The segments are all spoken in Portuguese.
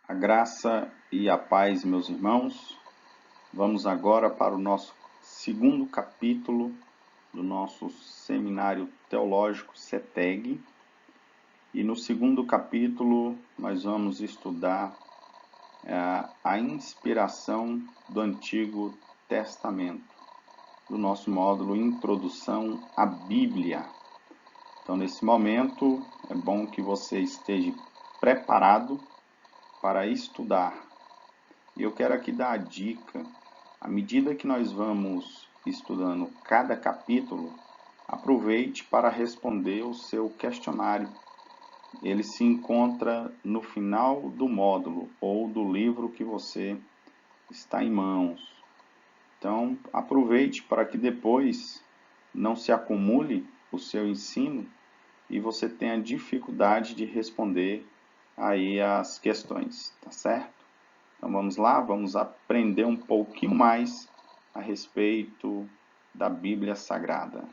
A graça e a paz, meus irmãos. Vamos agora para o nosso segundo capítulo do nosso seminário teológico CETEG. E no segundo capítulo nós vamos estudar a inspiração do Antigo Testamento, do nosso módulo Introdução à Bíblia. Então, nesse momento, é bom que você esteja preparado para estudar. E eu quero aqui dar a dica, à medida que nós vamos estudando cada capítulo, aproveite para responder o seu questionário. Ele se encontra no final do módulo ou do livro que você está em mãos. Então, aproveite para que depois não se acumule o seu ensino e você tenha dificuldade de responder aí as questões, tá certo? Então vamos lá, vamos aprender um pouquinho mais a respeito da Bíblia Sagrada.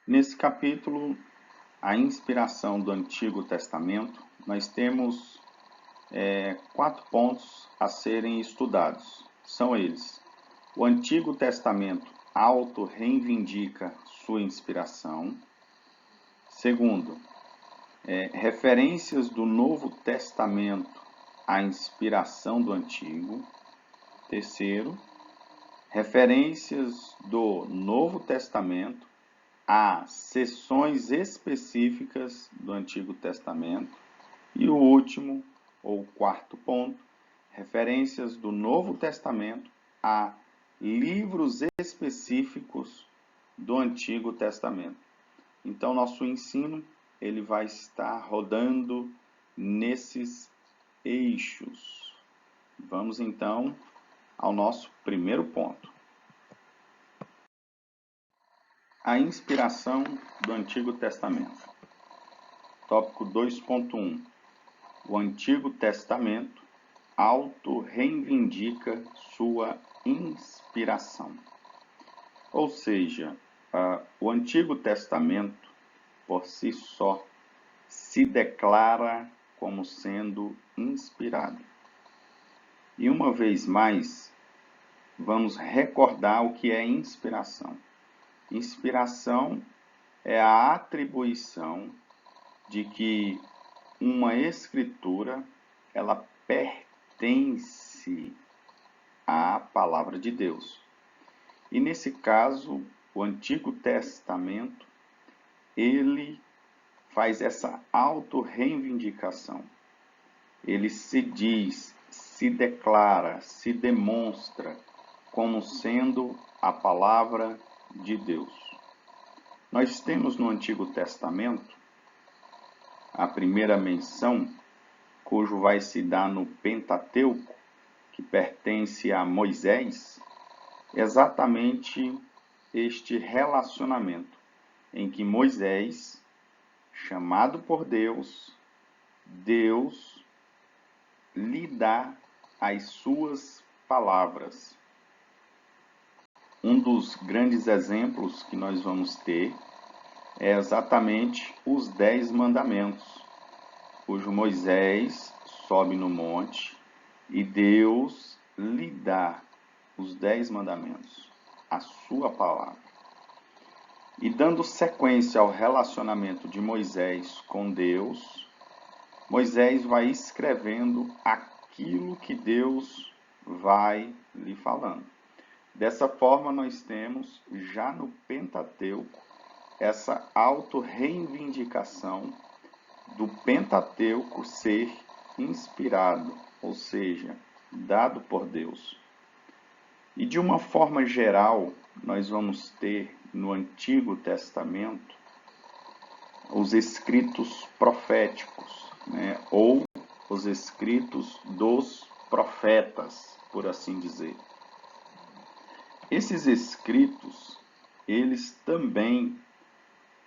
Nesse capítulo, a inspiração do Antigo Testamento, nós temos 4 pontos a serem estudados. São eles: o Antigo Testamento auto-reivindica sua inspiração. Segundo, referências do Novo Testamento à inspiração do Antigo. Terceiro, referências do Novo Testamento a seções específicas do Antigo Testamento. E o último, ou quarto ponto, referências do Novo Testamento a livros específicos do Antigo Testamento. Então, nosso ensino ele vai estar rodando nesses eixos. Vamos então ao nosso primeiro ponto. A inspiração do Antigo Testamento. Tópico 2.1. O Antigo Testamento auto-reivindica sua inspiração. Ou seja, o Antigo Testamento, por si só, se declara como sendo inspirado. E uma vez mais, vamos recordar o que é inspiração. Inspiração é a atribuição de que uma escritura ela pertence à palavra de Deus. E nesse caso, o Antigo Testamento, ele faz essa auto-reivindicação. Ele se diz, se declara, se demonstra como sendo a palavra de Deus. Nós temos no Antigo Testamento a primeira menção, cujo vai se dar no Pentateuco, que pertence a Moisés, exatamente este relacionamento em que Moisés, chamado por Deus, Deus lhe dá as suas palavras. Um dos grandes exemplos que nós vamos ter é exatamente os 10 mandamentos, cujo Moisés sobe no monte e Deus lhe dá os 10 mandamentos, a sua palavra. E dando sequência ao relacionamento de Moisés com Deus, Moisés vai escrevendo aquilo que Deus vai lhe falando. Dessa forma, nós temos já no Pentateuco essa auto-reivindicação do Pentateuco ser inspirado, ou seja, dado por Deus. E de uma forma geral, nós vamos ter no Antigo Testamento os escritos proféticos, ou os escritos dos profetas, por assim dizer. Esses escritos, eles também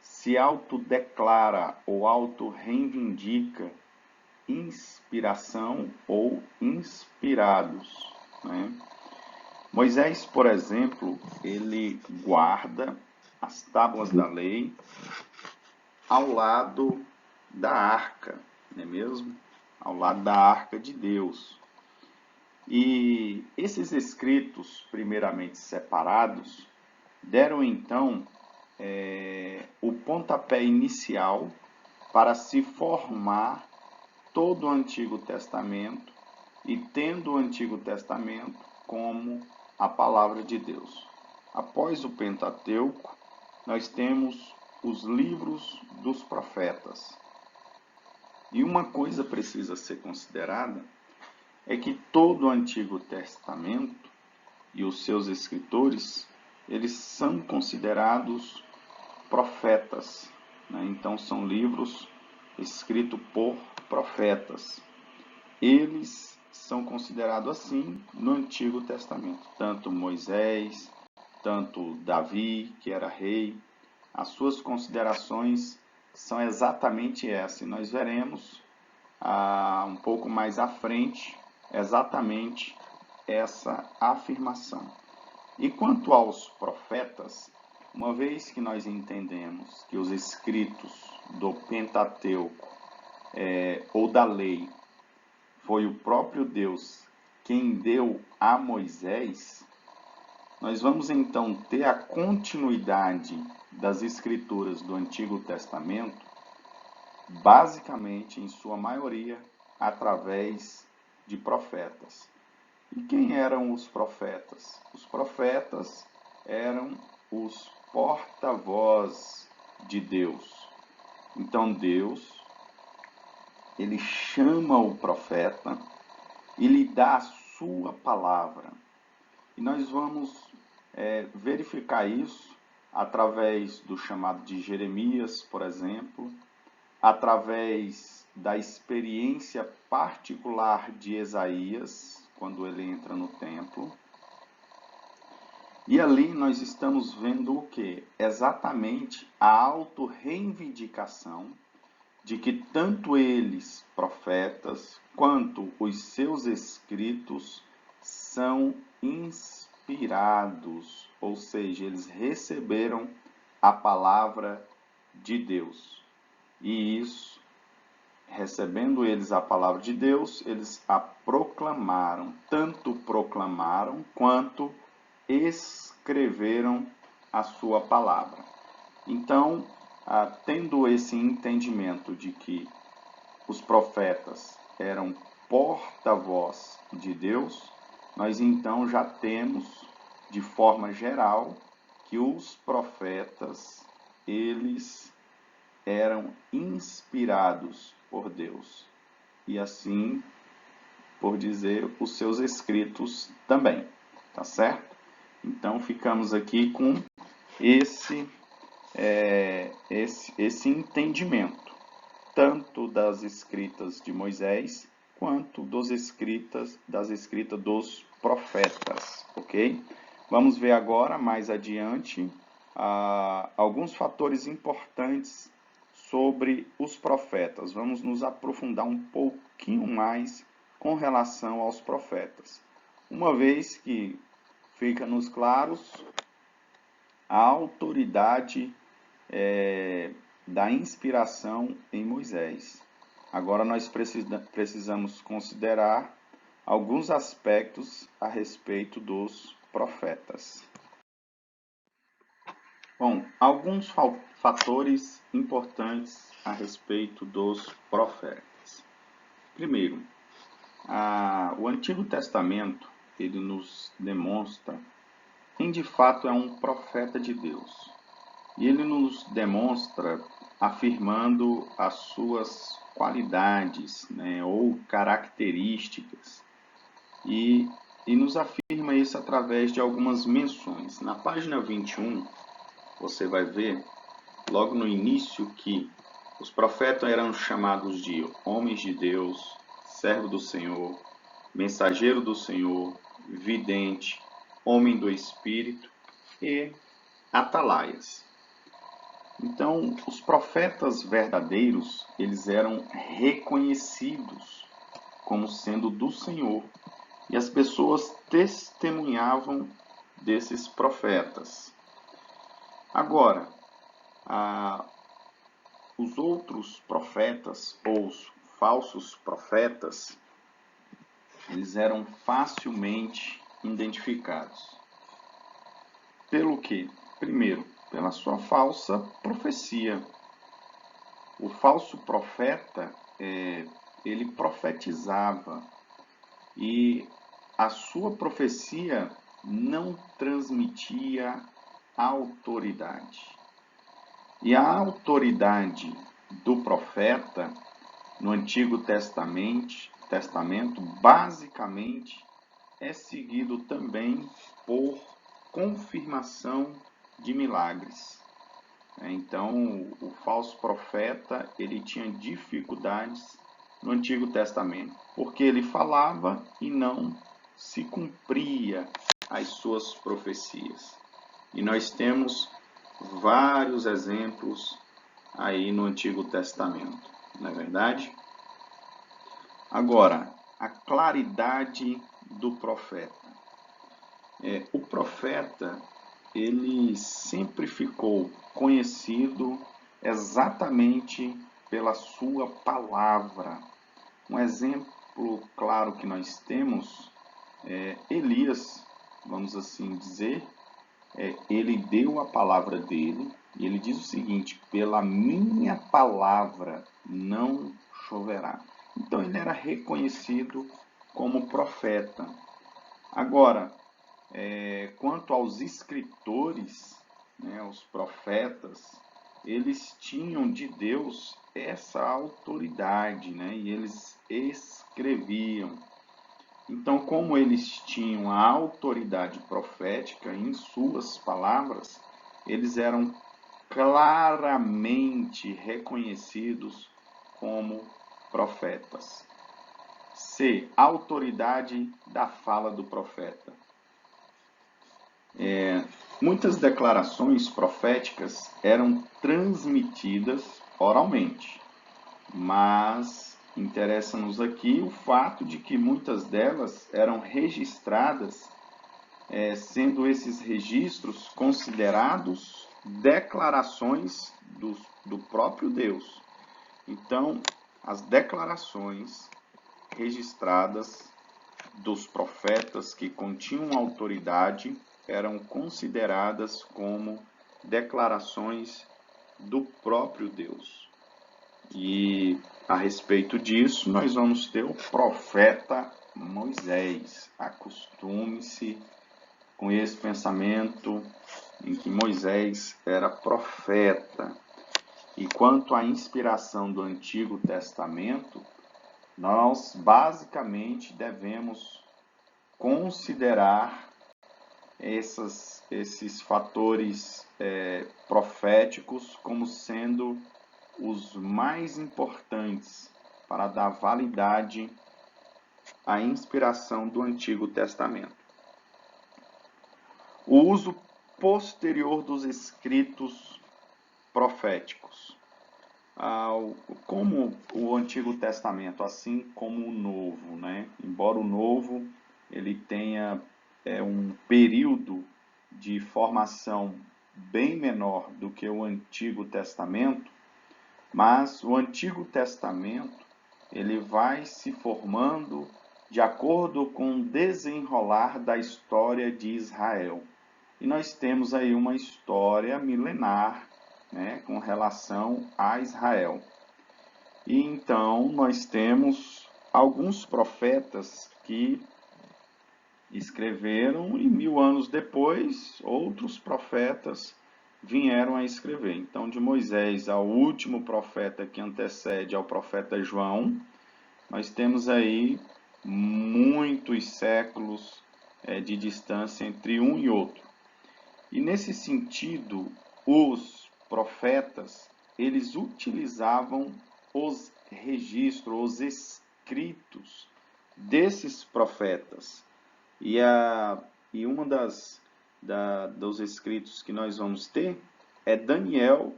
se autodeclara ou auto-reivindica inspiração ou inspirados. Moisés, por exemplo, ele guarda as tábuas da lei ao lado da arca, não é mesmo? ao lado da Arca de Deus. E esses escritos, primeiramente separados, deram então o pontapé inicial para se formar todo o Antigo Testamento e tendo o Antigo Testamento como a palavra de Deus. Após o Pentateuco, nós temos os livros dos profetas. E uma coisa precisa ser considerada é que todo o Antigo Testamento e os seus escritores, eles são considerados profetas, né? Então são livros escritos por profetas. Eles são considerados assim no Antigo Testamento, tanto Moisés, tanto Davi, que era rei, as suas considerações são exatamente essas. E nós veremos um pouco mais à frente exatamente essa afirmação. E quanto aos profetas, uma vez que nós entendemos que os escritos do Pentateuco ou da lei foi o próprio Deus quem deu a Moisés, nós vamos então ter a continuidade das escrituras do Antigo Testamento, basicamente, em sua maioria, através de profetas. E quem eram os profetas? Os profetas eram os porta-voz de Deus. Então Deus, ele chama o profeta e lhe dá a sua palavra. E nós vamos verificar isso através do chamado de Jeremias, por exemplo, através da experiência particular de Isaías, quando ele entra no templo. E ali nós estamos vendo o quê? Exatamente a autorreivindicação de que tanto eles, profetas, quanto os seus escritos são inspirados, ou seja, eles receberam a palavra de Deus. E isso, recebendo eles a palavra de Deus, eles a proclamaram, tanto proclamaram quanto escreveram a sua palavra. Então, tendo esse entendimento de que os profetas eram porta-voz de Deus, nós então já temos, de forma geral, que os profetas, eles eram inspirados por Deus. E assim, por dizer, os seus escritos também, tá certo? Então, ficamos aqui com esse entendimento, tanto das escritas de Moisés, quanto das escritas dos profetas, ok? Vamos ver agora, mais adiante, alguns fatores importantes sobre os profetas. Vamos nos aprofundar um pouquinho mais com relação aos profetas. Uma vez que fica-nos claros a autoridade da inspiração em Moisés. Agora nós precisamos considerar alguns aspectos a respeito dos profetas. Bom, alguns fatores importantes a respeito dos profetas. Primeiro, o Antigo Testamento, ele nos demonstra quem de fato é um profeta de Deus. E ele nos demonstra afirmando as suas qualidades, né, ou características. E nos afirma isso através de algumas menções. Na página 21, você vai ver, logo no início, que os profetas eram chamados de homens de Deus, servo do Senhor, mensageiro do Senhor, vidente, homem do Espírito e atalaias. Então, os profetas verdadeiros, eles eram reconhecidos como sendo do Senhor. E as pessoas testemunhavam desses profetas. Agora, os outros profetas ou os falsos profetas, eles eram facilmente identificados. Pelo quê? Primeiro, pela sua falsa profecia. O falso profeta, ele profetizava e a sua profecia não transmitia autoridade. E a autoridade do profeta no Antigo Testamento basicamente é seguido também por confirmação de milagres. Então, o falso profeta, ele tinha dificuldades no Antigo Testamento, porque ele falava e não se cumpria as suas profecias. E nós temos vários exemplos aí no Antigo Testamento, não é verdade? Agora, a claridade do profeta. O profeta, ele sempre ficou conhecido exatamente pela sua palavra. Um exemplo claro que nós temos é Elias, vamos assim dizer, ele deu a palavra dele e ele diz o seguinte: pela minha palavra não choverá. Então ele era reconhecido como profeta. Agora, quanto aos escritores, né, os profetas, eles tinham de Deus essa autoridade, né, e eles escreviam. Então, como eles tinham a autoridade profética em suas palavras, eles eram claramente reconhecidos como profetas. C. Autoridade da fala do profeta. Muitas declarações proféticas eram transmitidas oralmente, mas interessa-nos aqui o fato de que muitas delas eram registradas, sendo esses registros considerados declarações do próprio Deus. Então, as declarações registradas dos profetas que continham autoridade eram consideradas como declarações do próprio Deus. E a respeito disso, nós vamos ter o profeta Moisés. Acostume-se com esse pensamento em que Moisés era profeta. E quanto à inspiração do Antigo Testamento, nós basicamente devemos considerar esses fatores proféticos como sendo os mais importantes para dar validade à inspiração do Antigo Testamento. O uso posterior dos escritos proféticos. Como o Antigo Testamento, assim como o Novo, né? Embora o Novo ele tenha um período de formação bem menor do que o Antigo Testamento, mas o Antigo Testamento ele vai se formando de acordo com o desenrolar da história de Israel. E nós temos aí uma história milenar, né, com relação a Israel. E então nós temos alguns profetas que escreveram e 1000 anos depois outros profetas vieram a escrever. Então, de Moisés ao último profeta que antecede ao profeta João, nós temos aí muitos séculos de distância entre um e outro. E nesse sentido, os profetas, eles utilizavam os registros, os escritos desses profetas. E uma dos escritos que nós vamos ter é Daniel,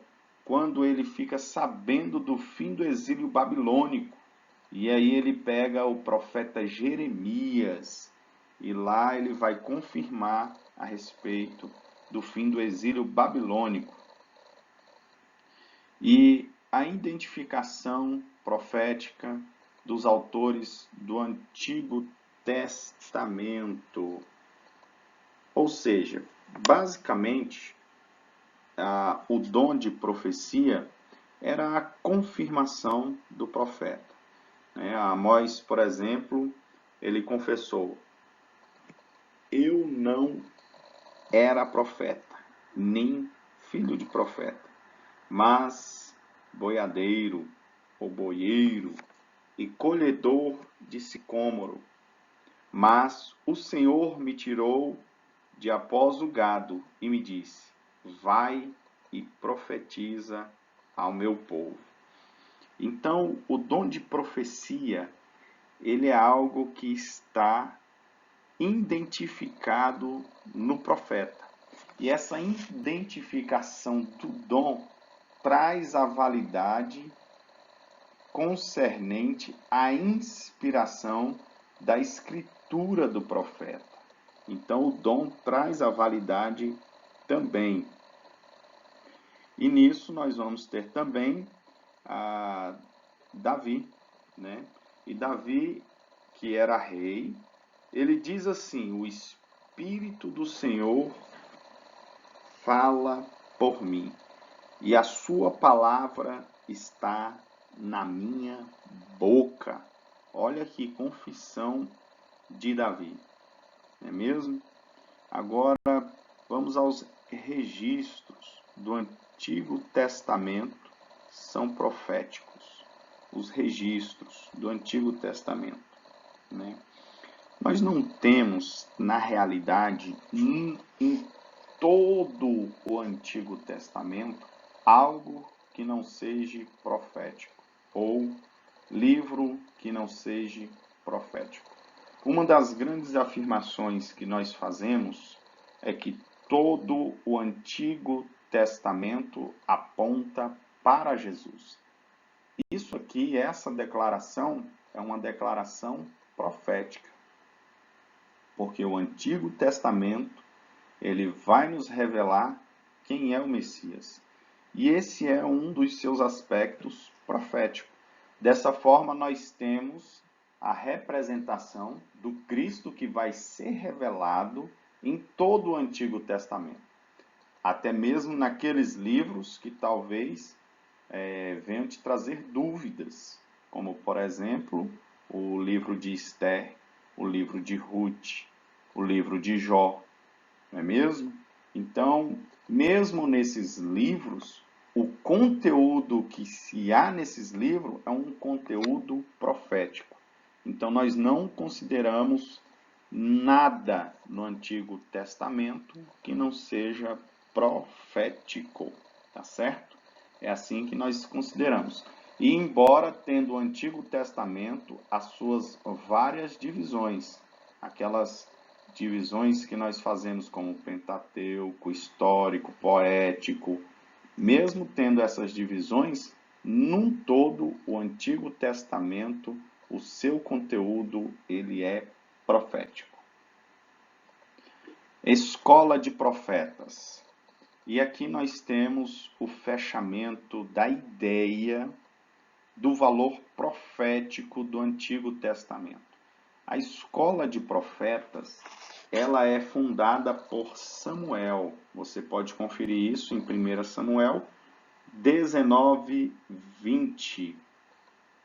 quando ele fica sabendo do fim do exílio babilônico. E aí ele pega o profeta Jeremias e lá ele vai confirmar a respeito do fim do exílio babilônico. E a identificação profética dos autores do Antigo Testamento. Ou seja, basicamente, o dom de profecia era a confirmação do profeta. Amós, por exemplo, ele confessou: eu não era profeta, nem filho de profeta, mas boiadeiro ou boieiro e colhedor de sicômoro. Mas o Senhor me tirou de após o gado e me disse: vai e profetiza ao meu povo. Então, o dom de profecia, ele é algo que está identificado no profeta. E essa identificação do dom traz a validade concernente à inspiração da escritura do profeta. Então, o dom traz a validade também. E nisso nós vamos ter também Davi, né? E Davi, que era rei, ele diz assim: o Espírito do Senhor fala por mim, e a sua palavra está na minha boca. Olha que confissão de Davi, não é mesmo? Agora vamos aos registros do Antigo Testamento, são proféticos. Os registros do Antigo Testamento, né? Nós não temos, na realidade, em todo o Antigo Testamento, algo que não seja profético, ou livro que não seja profético. Uma das grandes afirmações que nós fazemos é que todo o Antigo Testamento aponta para Jesus. Isso aqui, essa declaração, é uma declaração profética, porque o Antigo Testamento, ele vai nos revelar quem é o Messias. E esse é um dos seus aspectos proféticos. Dessa forma, nós temos a representação do Cristo que vai ser revelado em todo o Antigo Testamento. Até mesmo naqueles livros que talvez venham te trazer dúvidas, como, por exemplo, o livro de Esther, o livro de Ruth, o livro de Jó, não é mesmo? Então, mesmo nesses livros, o conteúdo que se há nesses livros é um conteúdo profético. Então, nós não consideramos nada no Antigo Testamento que não seja profético, tá certo? É assim que nós consideramos. E embora tendo o Antigo Testamento as suas várias divisões, aquelas divisões que nós fazemos como Pentateuco, histórico, poético, mesmo tendo essas divisões, num todo o Antigo Testamento, o seu conteúdo, ele é profético. Escola de profetas. E aqui nós temos o fechamento da ideia do valor profético do Antigo Testamento. A escola de profetas, ela é fundada por Samuel. Você pode conferir isso em 1 Samuel 19, 20.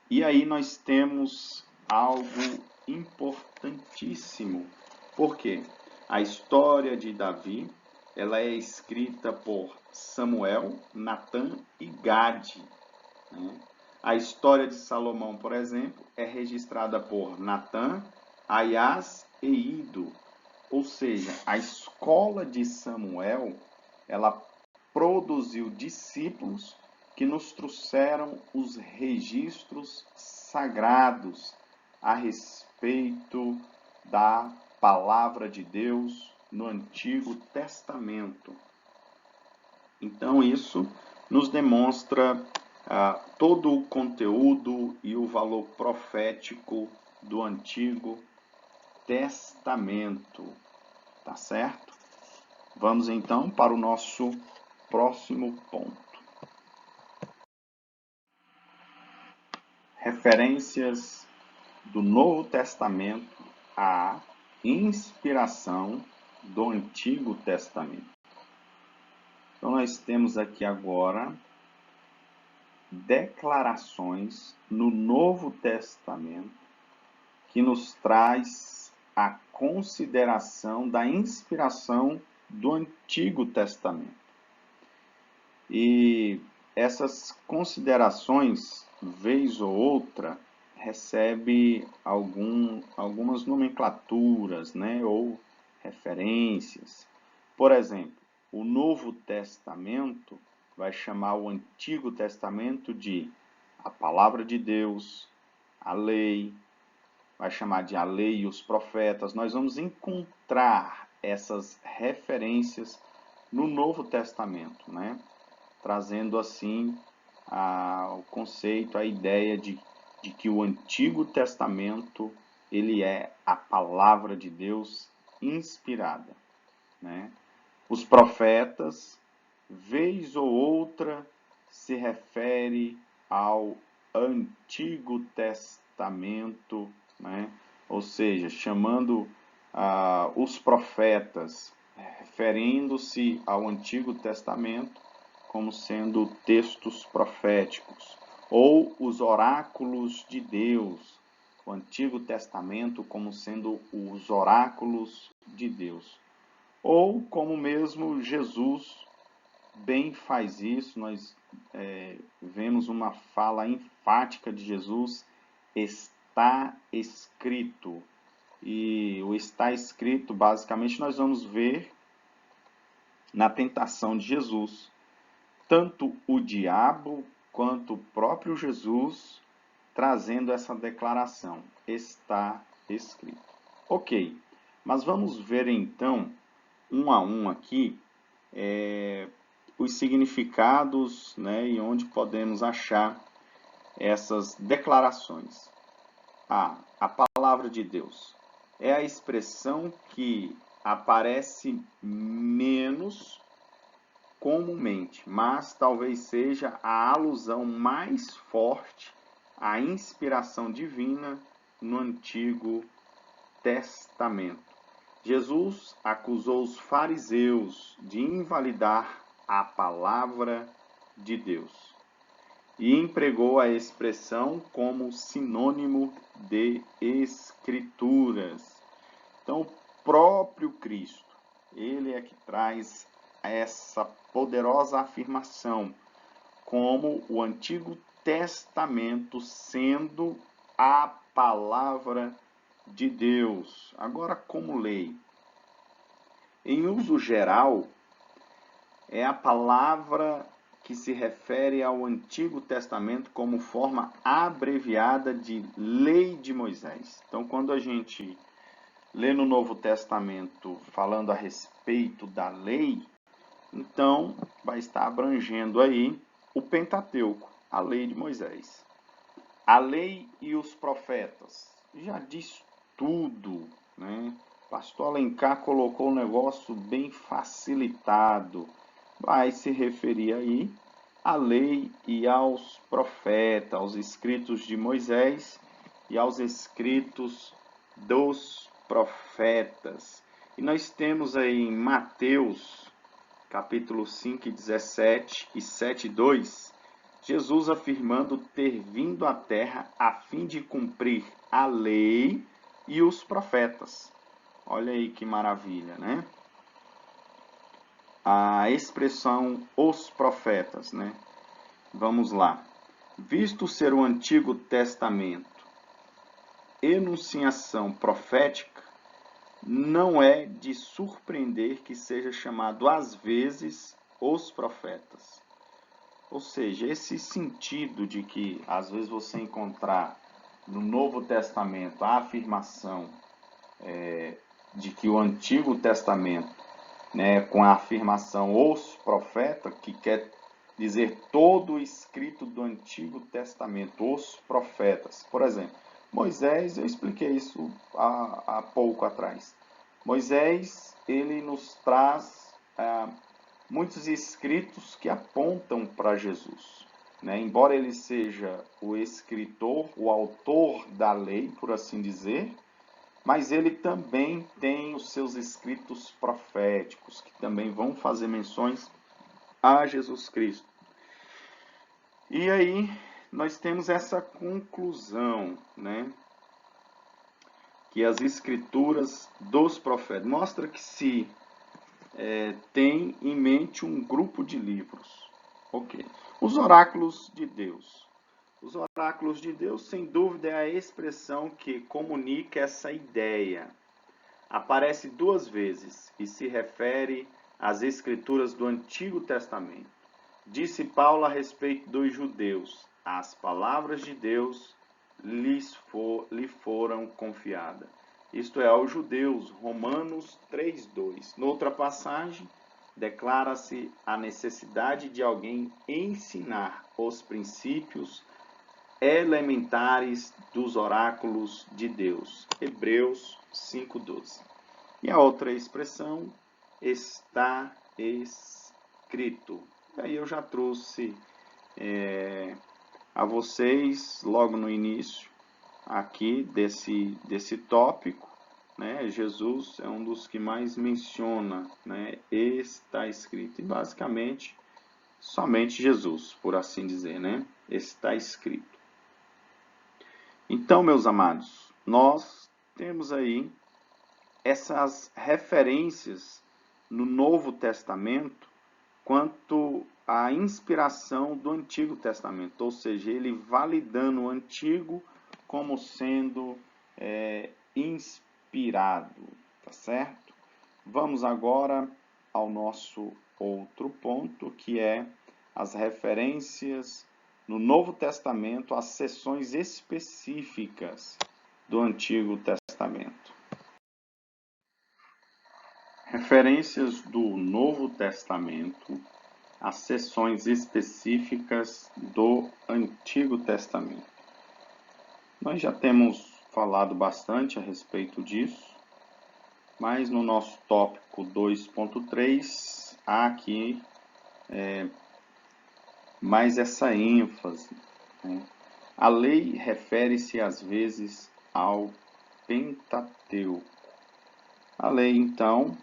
E aí nós temos algo importantíssimo. Por quê? A história de Davi, ela é escrita por Samuel, Natã e Gade, né? A história de Salomão, por exemplo, é registrada por Natã, Aias e Ido. Ou seja, a escola de Samuel, ela produziu discípulos que nos trouxeram os registros sagrados a respeito da palavra de Deus no Antigo Testamento. Então, isso nos demonstra todo o conteúdo e o valor profético do Antigo Testamento, tá certo? Vamos então para o nosso próximo ponto. Referências do Novo Testamento à inspiração do Antigo Testamento. Então, nós temos aqui agora declarações no Novo Testamento que nos traz a consideração da inspiração do Antigo Testamento. E essas considerações, vez ou outra, recebe algumas nomenclaturas, né, ou referências. Por exemplo, o Novo Testamento vai chamar o Antigo Testamento de a Palavra de Deus, a Lei, vai chamar de a Lei e os Profetas. Nós vamos encontrar essas referências no Novo Testamento, né? Trazendo assim o conceito, a ideia de que o Antigo Testamento ele é a Palavra de Deus inspirada, né? Os profetas, vez ou outra, se refere ao Antigo Testamento, né? Ou seja, chamando os profetas, referindo-se ao Antigo Testamento como sendo textos proféticos, ou os oráculos de Deus, o Antigo Testamento como sendo os oráculos de Deus. Ou como mesmo Jesus bem faz isso, nós vemos uma fala enfática de Jesus, está escrito. E o está escrito, basicamente, nós vamos ver na tentação de Jesus. Tanto o diabo quanto o próprio Jesus trazendo essa declaração, está escrito. Ok, mas vamos ver então, um a um aqui, os significados, né, e onde podemos achar essas declarações. A palavra de Deus é a expressão que aparece menos comumente, mas talvez seja a alusão mais forte à inspiração divina no Antigo Testamento. Jesus acusou os fariseus de invalidar a palavra de Deus e empregou a expressão como sinônimo de escrituras. Então, o próprio Cristo, ele é que traz essa poderosa afirmação como o Antigo Testamento sendo a palavra de Deus. Agora, como lei, em uso geral, é a palavra que se refere ao Antigo Testamento como forma abreviada de Lei de Moisés. Então, quando a gente lê no Novo Testamento falando a respeito da lei, então vai estar abrangendo aí o Pentateuco, a Lei de Moisés. A lei e os profetas, já diz tudo, né? Pastor Alencar colocou um negócio bem facilitado. Vai se referir aí à lei e aos profetas, aos escritos de Moisés e aos escritos dos profetas. E nós temos aí em Mateus, capítulo 5, 17 e 7, 2, Jesus afirmando ter vindo à terra a fim de cumprir a lei e os profetas. Olha aí que maravilha, né? A expressão os profetas, né? Vamos lá. Visto ser o Antigo Testamento enunciação profética, não é de surpreender que seja chamado às vezes os profetas. Ou seja, esse sentido de que às vezes você encontrar no Novo Testamento a afirmação de que o Antigo Testamento, né, com a afirmação os profetas, que quer dizer todo o escrito do Antigo Testamento, os profetas. Por exemplo, Moisés, eu expliquei isso há pouco atrás. Moisés, ele nos traz muitos escritos que apontam para Jesus. né? Embora ele seja o escritor, o autor da lei, por assim dizer, mas ele também tem os seus escritos proféticos, que também vão fazer menções a Jesus Cristo. E aí nós temos essa conclusão, né? Que as escrituras dos profetas mostra que se tem em mente um grupo de livros. Ok. Os oráculos de Deus. Os oráculos de Deus, sem dúvida, é a expressão que comunica essa ideia. Aparece 2 vezes e se refere às escrituras do Antigo Testamento. Disse Paulo a respeito dos judeus: as palavras de Deus lhe foram confiadas. Isto é, aos judeus, Romanos 3:2. Noutra passagem, declara-se a necessidade de alguém ensinar os princípios elementares dos oráculos de Deus. Hebreus 5:12. E a outra expressão, está escrito. Aí eu já trouxe a vocês, logo no início, aqui desse tópico, né? Jesus é um dos que mais menciona, né? Está escrito. E basicamente, somente Jesus, por assim dizer, né? Está escrito. Então, meus amados, nós temos aí essas referências no Novo Testamento quanto à inspiração do Antigo Testamento, ou seja, ele validando o Antigo como sendo inspirado, tá certo? Vamos agora ao nosso outro ponto, que é as referências no Novo Testamento às seções específicas do Antigo Testamento. Referências do Novo Testamento às seções específicas do Antigo Testamento. Nós já temos falado bastante a respeito disso, mas no nosso tópico 2.3 há aqui mais essa ênfase, né? A lei refere-se às vezes ao Pentateuco. A lei, então,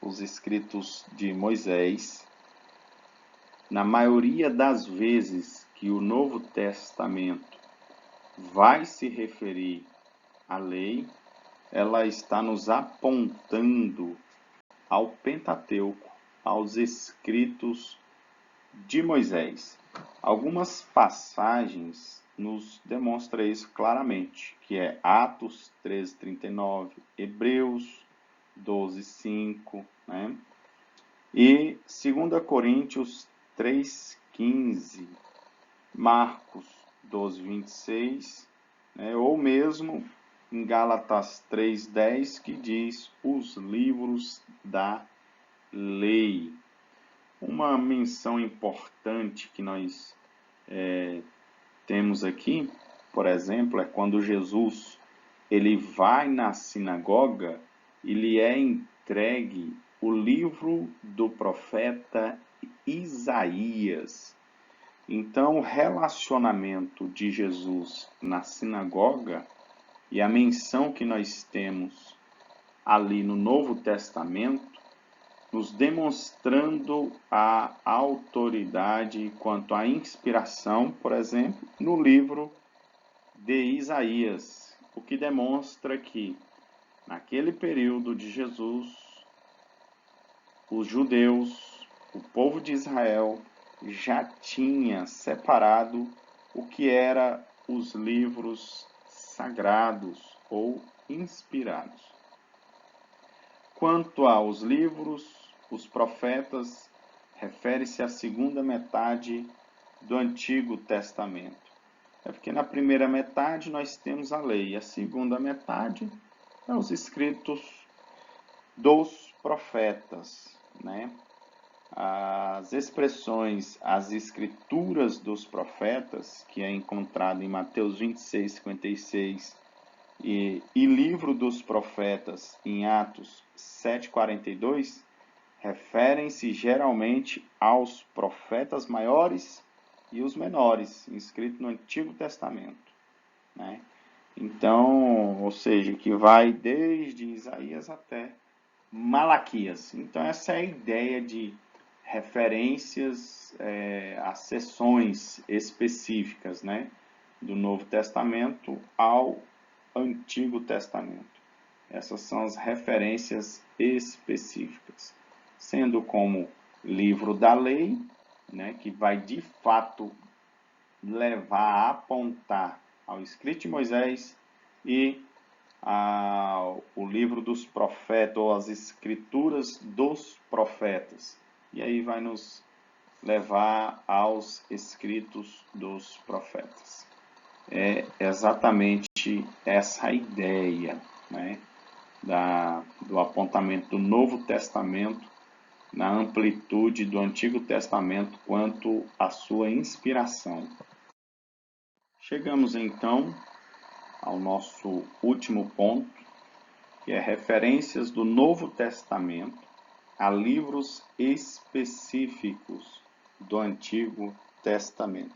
os escritos de Moisés, na maioria das vezes que o Novo Testamento vai se referir à lei, ela está nos apontando ao Pentateuco, aos escritos de Moisés. Algumas passagens nos demonstram isso claramente, que é Atos 13:39, Hebreus 12:5, né? E 2 Coríntios 3:15, Marcos 12:26, né? Ou mesmo em Gálatas 3:10, que diz os livros da lei. Uma menção importante que nós temos aqui, por exemplo, é quando Jesus ele vai na sinagoga e lhe é entregue o livro do profeta Isaías. Então, o relacionamento de Jesus na sinagoga e a menção que nós temos ali no Novo Testamento, nos demonstrando a autoridade quanto à inspiração, por exemplo, no livro de Isaías, o que demonstra que, naquele período de Jesus, os judeus, o povo de Israel, já tinha separado o que era os livros sagrados ou inspirados. Quanto aos livros, os profetas, refere-se à segunda metade do Antigo Testamento. É porque na primeira metade nós temos a lei, e a segunda metade é os escritos dos profetas, né? As expressões, as escrituras dos profetas, que é encontrado em Mateus 26:56 e livro dos profetas em Atos 7:42, referem-se geralmente aos profetas maiores e os menores, escritos no Antigo Testamento, né? Então, ou seja, que vai desde Isaías até Malaquias. Então, essa é a ideia de referências a seções específicas, né, do Novo Testamento ao Antigo Testamento. Essas são as referências específicas, sendo como livro da lei, né, que vai de fato levar a apontar ao escrito de Moisés, e o livro dos profetas, ou as escrituras dos profetas. E aí vai nos levar aos escritos dos profetas. É exatamente essa ideia, né, do apontamento do Novo Testamento na amplitude do Antigo Testamento quanto à sua inspiração. Chegamos então ao nosso último ponto, que é referências do Novo Testamento a livros específicos do Antigo Testamento.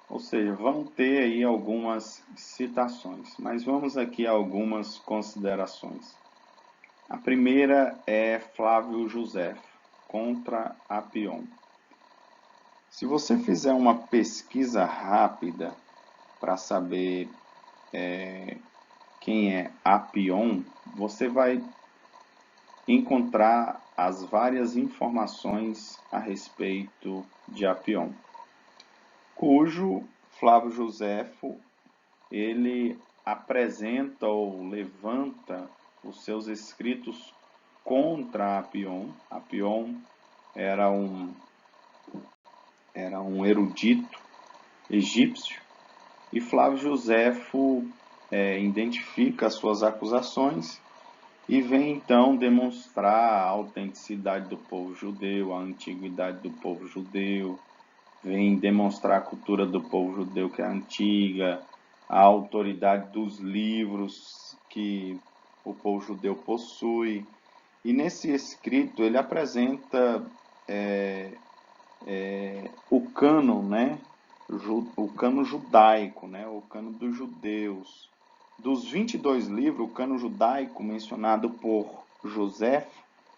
Ou seja, vão ter aí algumas citações, mas vamos aqui a algumas considerações. A primeira é Flávio Josefo, contra Apion. Se você fizer uma pesquisa rápida para saber quem é Apion, você vai encontrar as várias informações a respeito de Apion, cujo Flávio Josefo ele apresenta ou levanta os seus escritos contra Apion. Apion era um erudito egípcio, e Flávio Josefo identifica as suas acusações e vem então demonstrar a autenticidade do povo judeu, a antiguidade do povo judeu, vem demonstrar a cultura do povo judeu que é antiga, a autoridade dos livros que o povo judeu possui. E nesse escrito ele apresenta o cânon, né? O cânon judaico, né? O cânon dos judeus. Dos 22 livros, o cânon judaico mencionado por José,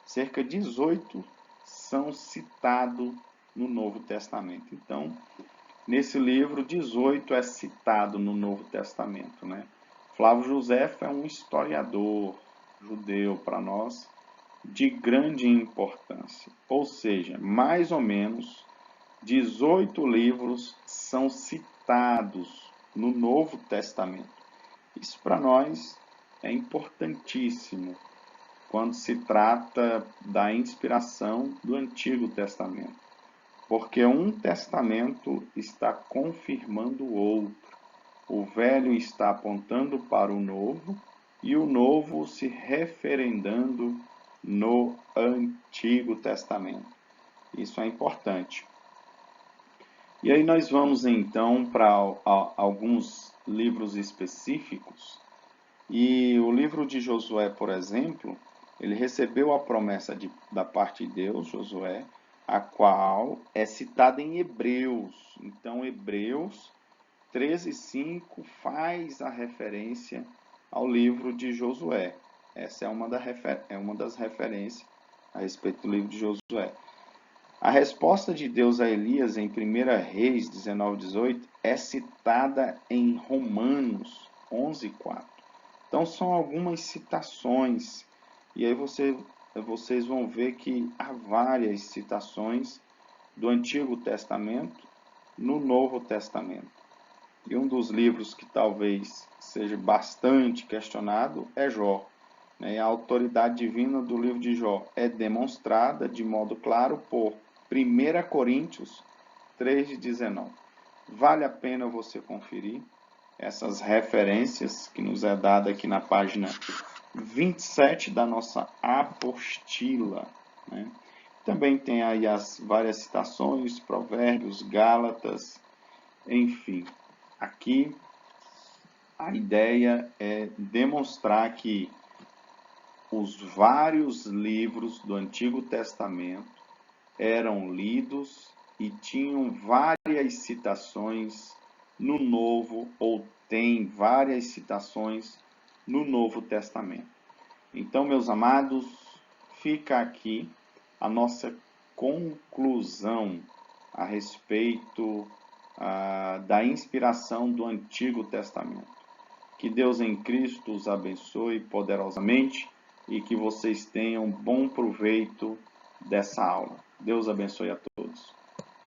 cerca de 18 são citados no Novo Testamento. Então, nesse livro, 18 é citado no Novo Testamento, né? Flávio Josefo é um historiador judeu para nós de grande importância, ou seja, mais ou menos 18 livros são citados no Novo Testamento. Isso para nós é importantíssimo quando se trata da inspiração do Antigo Testamento, porque um testamento está confirmando o outro. O velho está apontando para o novo e o novo se referendando no Antigo Testamento. Isso é importante. E aí nós vamos então para alguns livros específicos. E o livro de Josué, por exemplo, ele recebeu a promessa da parte de Deus, Josué, a qual é citada em Hebreus. Então, Hebreus 13:5 faz a referência ao livro de Josué. Essa é uma das referências a respeito do livro de Josué. A resposta de Deus a Elias em 1 Reis 19:18 é citada em Romanos 11:4. Então são algumas citações, e aí vocês vão ver que há várias citações do Antigo Testamento no Novo Testamento. E um dos livros que talvez seja bastante questionado é Jó. A autoridade divina do livro de Jó é demonstrada de modo claro por 1 Coríntios 3:19. Vale a pena você conferir essas referências que nos é dada aqui na página 27 da nossa apostila, né? Também tem aí as várias citações, Provérbios, Gálatas, enfim. Aqui a ideia é demonstrar que os vários livros do Antigo Testamento eram lidos e tinham várias citações no Novo, ou tem várias citações no Novo Testamento. Então, meus amados, fica aqui a nossa conclusão a respeito da inspiração do Antigo Testamento. Que Deus em Cristo os abençoe poderosamente e que vocês tenham bom proveito dessa aula. Deus abençoe a todos.